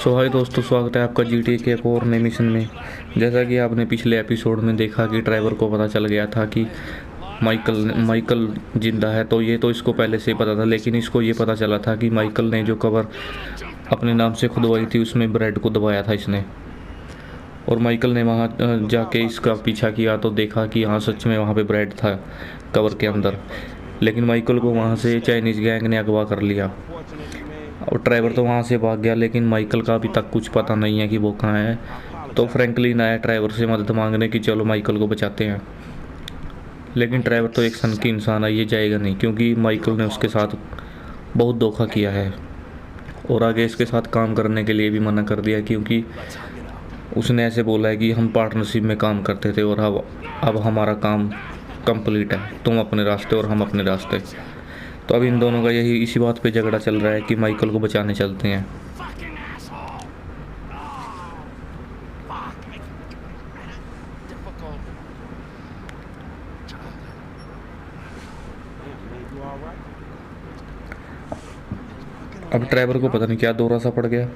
सो हाय दोस्तों, स्वागत है आपका GTA के एक और नए मिशन में। जैसा कि आपने पिछले एपिसोड में देखा कि ड्राइवर को पता चल गया था कि माइकल जिंदा है, तो ये तो इसको पहले से ही पता था, लेकिन इसको ये पता चला था कि माइकल ने जो कवर अपने नाम से खुदवाई थी उसमें ब्रेड को दबाया था इसने। और माइकल ने वहाँ जाके इसका पीछा किया तो देखा कि हाँ, सच में वहाँ पे ब्रेड था कवर के अंदर। लेकिन माइकल को वहाँ से चाइनीज़ गैंग ने अगवा कर लिया और ड्राइवर तो वहाँ से भाग गया, लेकिन माइकल का अभी तक कुछ पता नहीं है कि वो कहाँ है। तो फ्रैंकलिन आया ड्राइवर से मदद मांगने की, चलो माइकल को बचाते हैं। लेकिन ड्राइवर तो एक सन की इंसान है, ये जाएगा नहीं, क्योंकि माइकल ने उसके साथ बहुत धोखा किया है और आगे इसके साथ काम करने के लिए भी मना कर दिया, क्योंकि उसने ऐसे बोला है कि हम पार्टनरशिप में काम करते थे और अब हमारा काम कंप्लीट है, तुम अपने रास्ते और हम अपने रास्ते। तो अब इन दोनों का यही इसी बात पे झगड़ा चल रहा है कि माइकल को बचाने चलते हैं। अब ड्राइवर को पता नहीं क्या दौरा सा पड़ गया।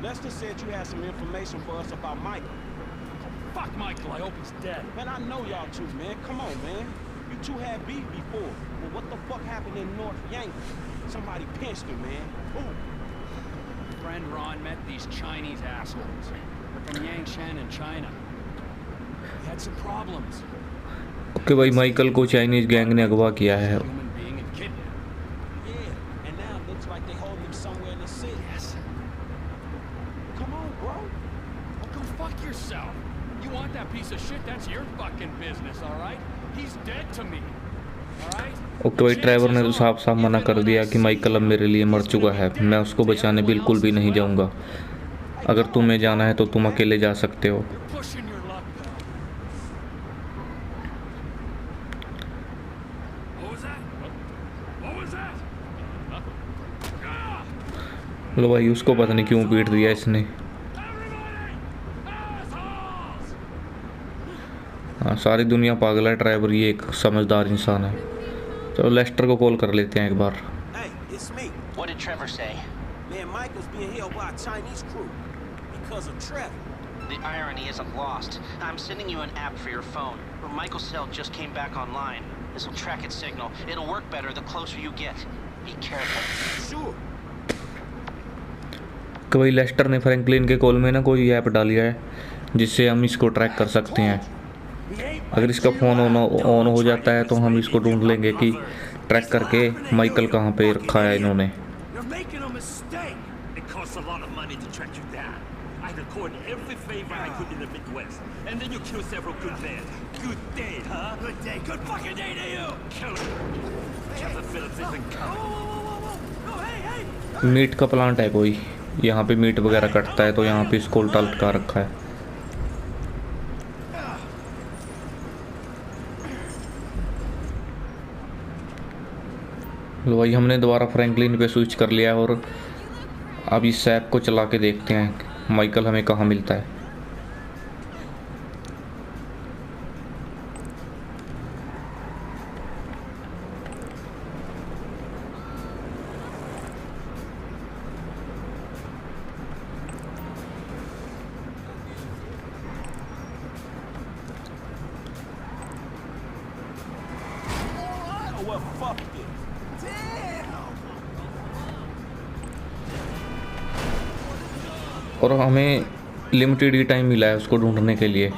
Lester said you had some information for us about Michael. Fuck Michael, I hope he's dead. Man, I know y'all two, man. Come on, man. You two had beef before. Well, what the fuck happened in North Yankee? Somebody pinched him, man. Who? Friend Ron met these Chinese assholes. They're from Yangshan in China. He had some problems. Okay भाई, Michael को Chinese gang ने अगवा किया है। Human being and kidnapped. Yeah, and now it looks like they hold him somewhere in the city. Yes. Come on, bro. Well, go fuck yourself. You want that piece of shit? That's your fucking business, all right? He's dead to me. All right? Okay भाई, driver ने तो साफ साफ मना कर दिया कि Michael अब मेरे लिए मर चुका है, मैं उसको बचाने बिल्कुल भी नहीं जाऊंगा। अगर तुम्हें जाना है तो तुम अकेले जा सकते हो। You're pushing your luck, pal. What was that? What was that? लो भाई, उसको पता नहीं क्यों पीट दिया इसने। हाँ, सारी दुनिया पागल है, ड्राइवर ये एक समझदार इंसान है। चलो लेस्टर को कॉल कर लेते हैं एक बार। Hey, it's me. What did Trevor say? Man, Michael's being held by a Chinese crew because of Trevor. The irony isn't lost. I'm sending you an app for your phone. Michael's cell just came back online. This will track its signal. It'll work better the closer you get. Be careful. Sure. कि भाई Lester ने Franklin के call में ना कोई app डाली है जिससे हम इसको ट्रैक कर सकते हैं। अगर इसका फ़ोन ऑन हो जाता है तो हम इसको ढूंढ लेंगे कि ट्रैक करके माइकल कहाँ पे रखा है इन्होंने। You're making a mistake. It costs a lot of money to track you down. I recorded every favor I could in the Midwest, and then you kill several good men. Good day, huh? Good day. Good fucking day to you. Kill him. Captain Phillips isn't coming. Oh, hey. Meat का plant है कोई, यहाँ पे meet वगैरह कटता है, तो यहाँ पे इसको उल्टा लटका रखा है। लो भाई, हमने दोबारा फ्रैंकलिन पे स्विच कर लिया है और अब इस ऐप को चला के देखते हैं माइकल हमें कहाँ मिलता है। Oh, well, fuck this. और हमें लिमिटेड ही टाइम मिला है उसको ढूंढने के लिए।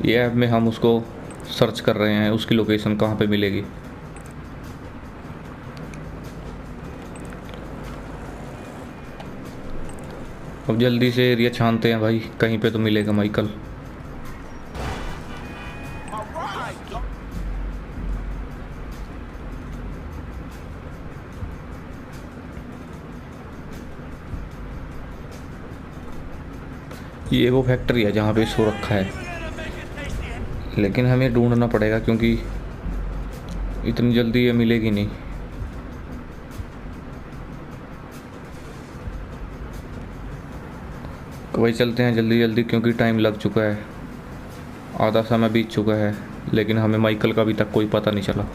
ये ऐप में हम उसको सर्च कर रहे हैं, उसकी लोकेशन कहाँ पे मिलेगी। अब जल्दी से एरिया छानते हैं भाई, कहीं पे तो मिलेगा माइकल। All right. ये वो फैक्ट्री है जहाँ पे इसको रखा है, लेकिन हमें ढूंढना पड़ेगा क्योंकि इतनी जल्दी ये मिलेगी नहीं। तो भाई चलते हैं जल्दी जल्दी, क्योंकि टाइम लग चुका है, आधा समय बीत चुका है, लेकिन हमें माइकल का अभी तक कोई पता नहीं चला।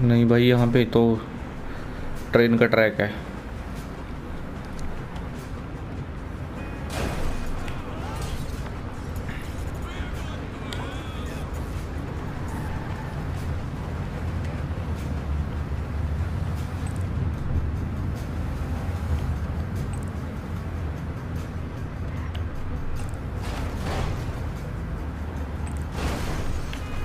नहीं भाई, यहाँ पे तो ट्रेन का ट्रैक है।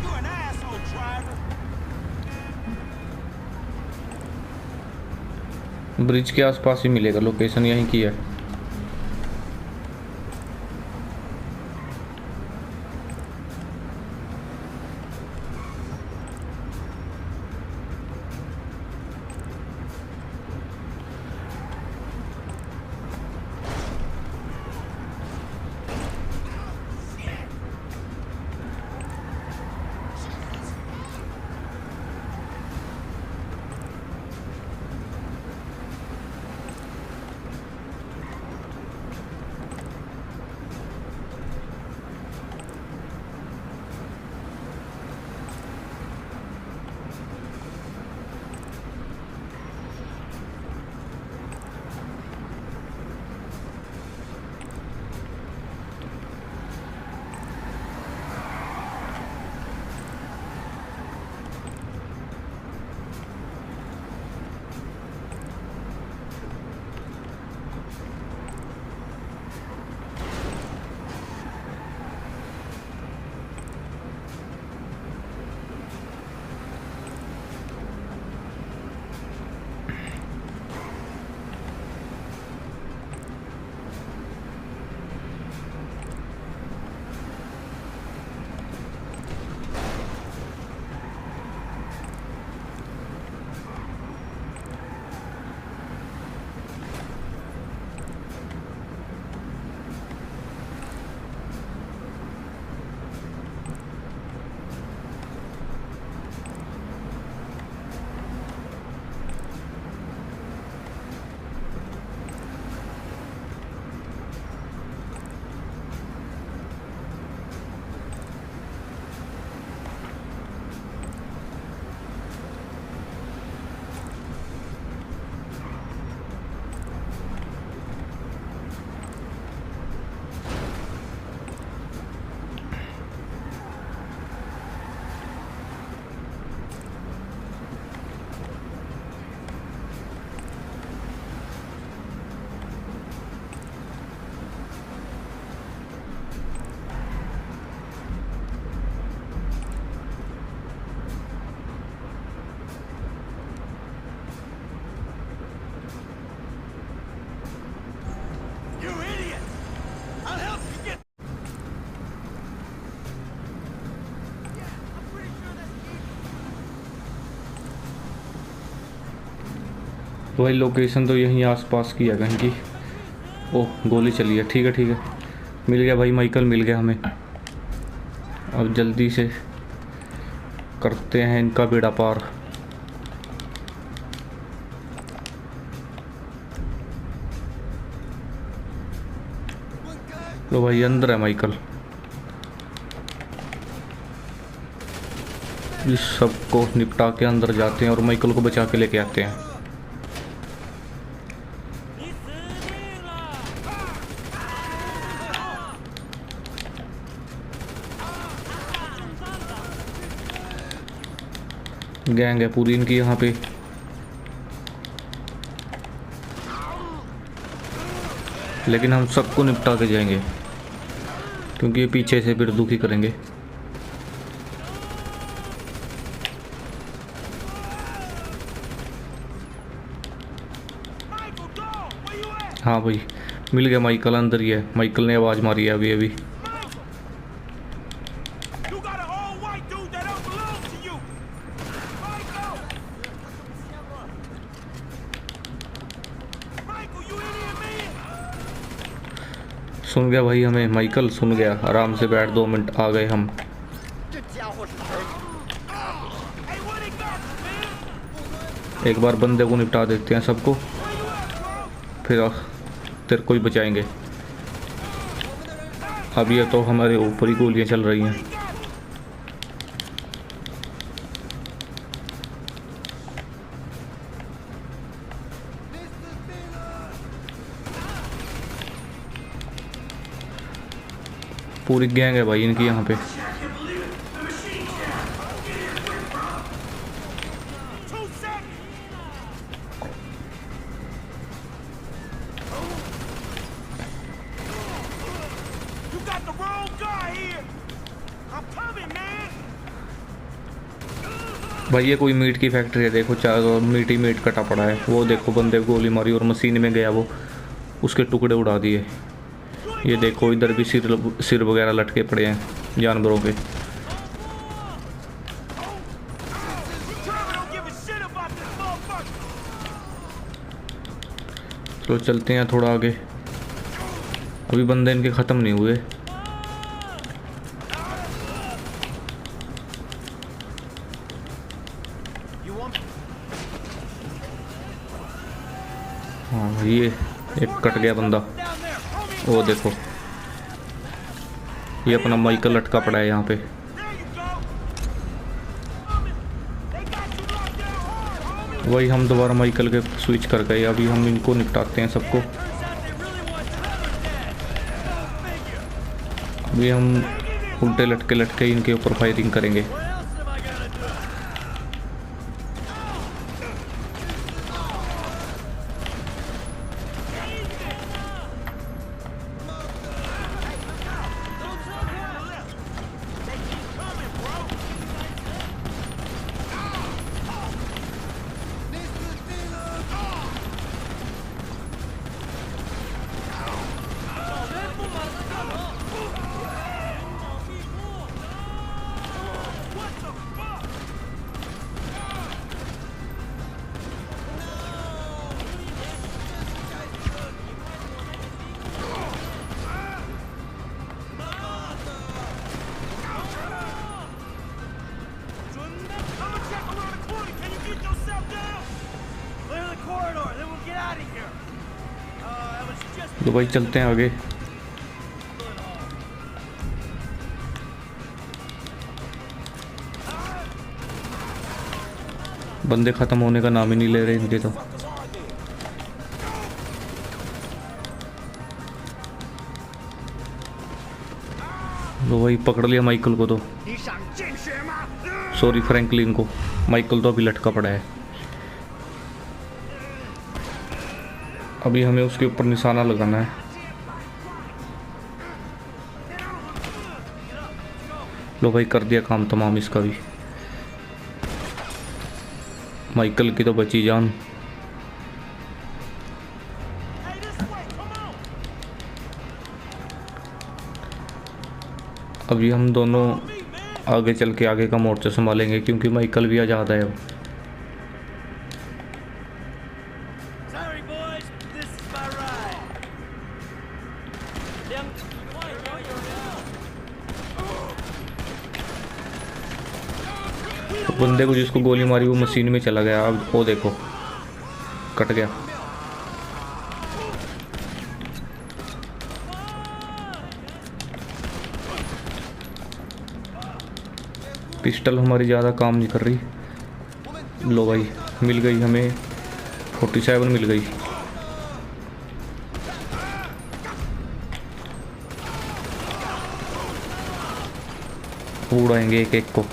You're an asshole, driver. Bridge के आसपास ही मिलेगा, लोकेशन यहीं की है। You idiot! I'll help you get. तो भाई लोकेशन तो यहीं आसपास की है कहीं की। ओह, गोली चली है। ठीक है ठीक है, मिल गया भाई, माइकल मिल गया हमें। अब जल्दी से करते हैं इनका बेड़ा पार। लो भाई, अंदर है माइकल। इस सबको निपटा के अंदर जाते हैं और माइकल को बचा के लेके आते हैं। गैंग है पूरी इनकी यहाँ पे। लेकिन हम सबको निपटा के जाएंगे क्योंकि ये पीछे से फिर दुखी करेंगे। Michael, dog, where you at? हाँ भाई, मिल गया माइकल, अंदर ही है। माइकल ने आवाज़ मारी है अभी अभी। You got an old white dude that don't belong to you. Michael! Michael, you idiot man! सुन गया भाई हमें, माइकल सुन गया। आराम से बैठ, 2 मिनट आ गए हम। Hey, what he got, man? एक बार बंदे को निपटा देते हैं सबको, Where you at, bro? फिर तेरे को ही बचाएंगे। अब ये तो हमारे ऊपर ही गोलियां चल रही हैं। पूरी गैंग है भाई इनकी यहाँ पे। भाई ये कोई मीट की फैक्ट्री है, देखो चारों मीट ही मीट कटा पड़ा है। वो देखो बंदे को गोली मारी और मशीन में गया वो, उसके टुकड़े उड़ा दिए। ये देखो इधर भी सिर वगैरह लटके पड़े हैं जानवरों के। चलो चलते हैं थोड़ा आगे, अभी बंदे इनके ख़त्म नहीं हुए। हाँ ये एक कट गया बंदा, वो देखो ये अपना माइकल लटका पड़ा है यहाँ पे। वही हम दोबारा माइकल के स्विच कर गए, अभी हम इनको निपटाते हैं सबको। अभी हम उल्टे लटके लटके इनके ऊपर फायरिंग करेंगे। तो भाई चलते हैं आगे। बंदे ख़त्म होने का नाम ही नहीं ले रहे इनके तो। तो भाई पकड़ लिया माइकल को तो, सॉरी फ्रैंकलिन को। माइकल तो अभी लटका पड़ा है। अभी हमें उसके ऊपर निशाना लगाना है। लो भाई कर दिया काम तमाम इसका भी। माइकल की तो बची जान। अभी हम दोनों आगे चल के आगे का मोर्चा संभालेंगे क्योंकि माइकल भी आज़ाद है अब। तो बंदे को जिसको गोली मारी वो मशीन में चला गया। अब वो देखो कट गया। पिस्टल हमारी ज़्यादा काम नहीं कर रही। लो भाई मिल गई हमें 47 मिल गई। उड़ाएंगे एक एक को।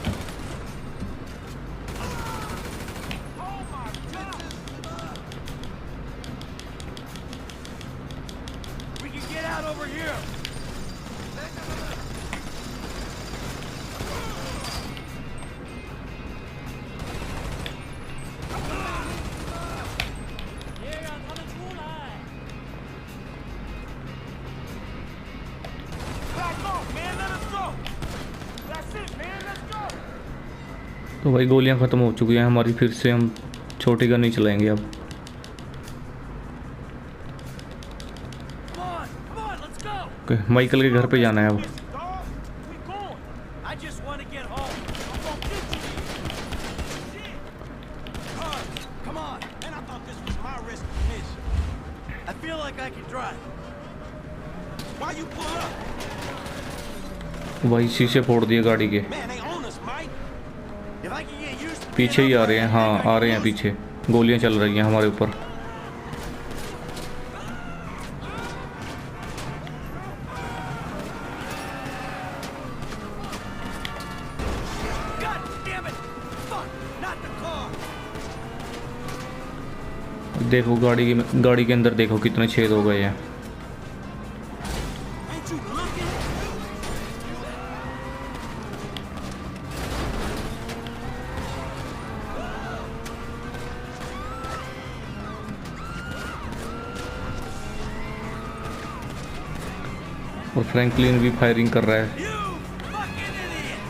तो भाई गोलियां ख़त्म हो चुकी हैं हमारी, फिर से हम छोटी गन नहीं चलाएंगे अब। माइकल के घर पे जाना है अब। भाई शीशे फोड़ दिए गाड़ी के। पीछे ही आ रहे हैं, हाँ आ रहे हैं पीछे। गोलियां चल रही हैं हमारे ऊपर। देखो गाड़ी के अंदर देखो कितने छेद हो गए हैं। Ain't you looking? और फ्रैंकलिन भी फायरिंग कर रहा है। You fucking idiot!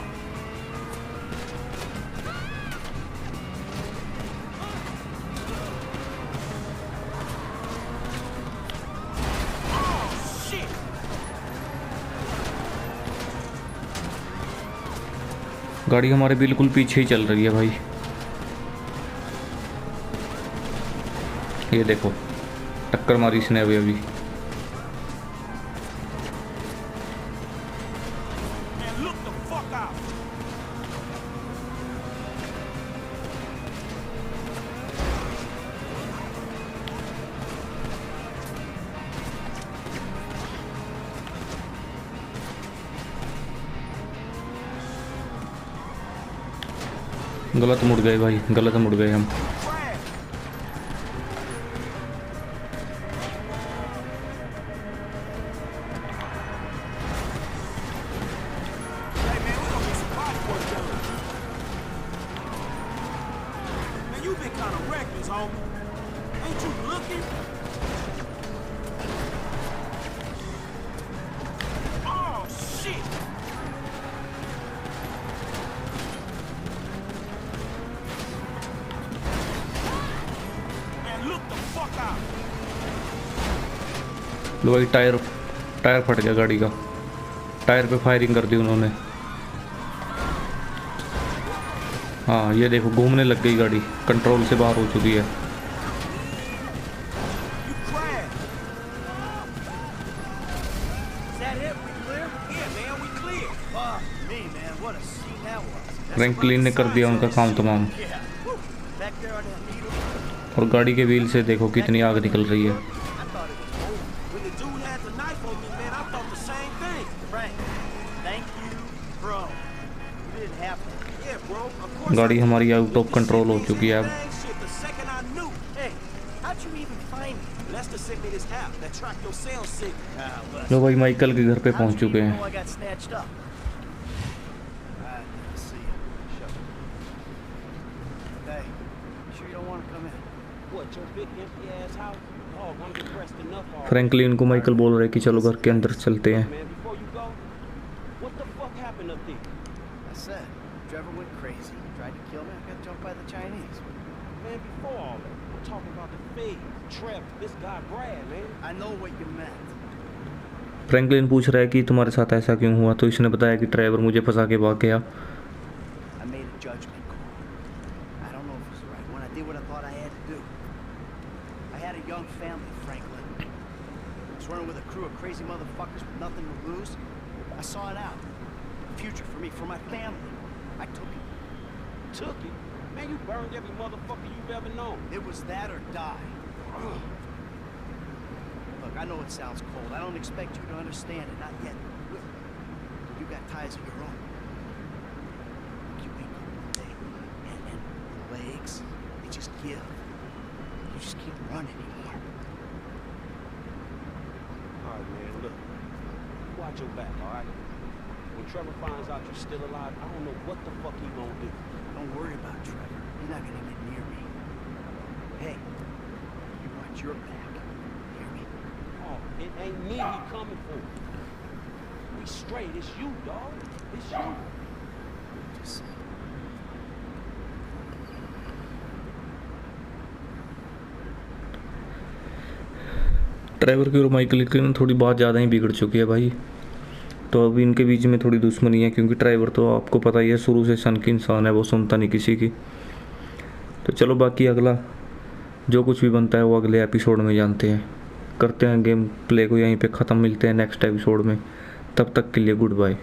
Oh, shit! गाड़ी हमारे बिल्कुल पीछे ही चल रही है भाई। ये देखो टक्कर मारी इसने अभी। Man, look the fuck out! गलत मुड़ गए भाई, गलत मुड़ गए हम। Crash! Hey, man, we gonna get some body work done. Man, you been kind of reckless, homie. Ain't you looking? Oh, shit! Man, look the fuck out! लो भाई tyre फट गया गाड़ी का। टायर पे फायरिंग कर दी उन्होंने। हाँ ये देखो घूमने लग गई गाड़ी, कंट्रोल से बाहर हो चुकी है। You crashed. Is that it? We clear? Yeah, man, we clear. Fuck me, man. What a scene that was. Franklin ने कर दिया उनका काम तमाम। Yeah. Woo. Back there on that needle. और गाड़ी के व्हील से देखो कितनी आग निकल रही है। I thought it was over. When the dude had the knife on me, man, I thought the same thing. Frank, thank you, bro. You didn't have to. Yeah, bro. Of course. गाड़ी I- हमारी out of control हो चुकी है अब। Shit, the second I knew. Hey, how'd you even find me? Lester sent me this app that tracked your cell signal. Well, लो भाई Michael के घर पे how'd पहुंच you चुके even हैं। know I got snatched up? I'll see you. Shut up. Hey, you sure you don't want to come in? What, your big empty ass house? Oh, I'm depressed enough already. Franklin को Michael बोल रहे कि चलो घर के अंदर चलते हैं। Man, before you go, what the fuck happened up there? I said, Trevor went crazy. Tried to kill me. I got jumped by the Chinese. Man, before all that, I'm talking about the feds, Trevor, this guy Brad, man. I know what you meant. Franklin पूछ रहा है कि तुम्हारे साथ ऐसा क्यों हुआ, तो इसने बताया कि ड्राइवर मुझे फंसा के भाग गया। I made a judgment call. I don't know if it was the right one. I did what I thought I had to do. I had a young family, Franklin. I was running with a crew of crazy motherfuckers with nothing to lose. I saw it out. A future for me, for my family. I took it. Took it? Man, you burned every motherfucker you've ever known. It was that or die. Look, I know it sounds cold. I don't expect you to understand it, not yet. You will. You got ties of your own. You wake up one day, and the legs, they just give. You just keep running anymore. All right, man, look. Watch your back, all right? When Trevor finds out you're still alive, I don't know what the fuck he gonna do. Don't worry about Trevor. He's not gonna get near me. Hey, you watch your back. Hear me? Oh, it ain't me he coming for. We straight. It's you, dog. It's you. Just say. Driver की और Michael की ना थोड़ी बात ज़्यादा ही बिगड़ चुकी है भाई। तो अभी इनके बीच में थोड़ी दुश्मनी है, क्योंकि ड्राइवर तो आपको पता ही है शुरू से सन की इंसान है, वो सुनता नहीं किसी की। तो चलो बाकी अगला जो कुछ भी बनता है वो अगले एपिसोड में जानते हैं। करते हैं गेम प्ले को यहीं पे ख़त्म, मिलते हैं नेक्स्ट एपिसोड में। तब तक के लिए गुड बाय।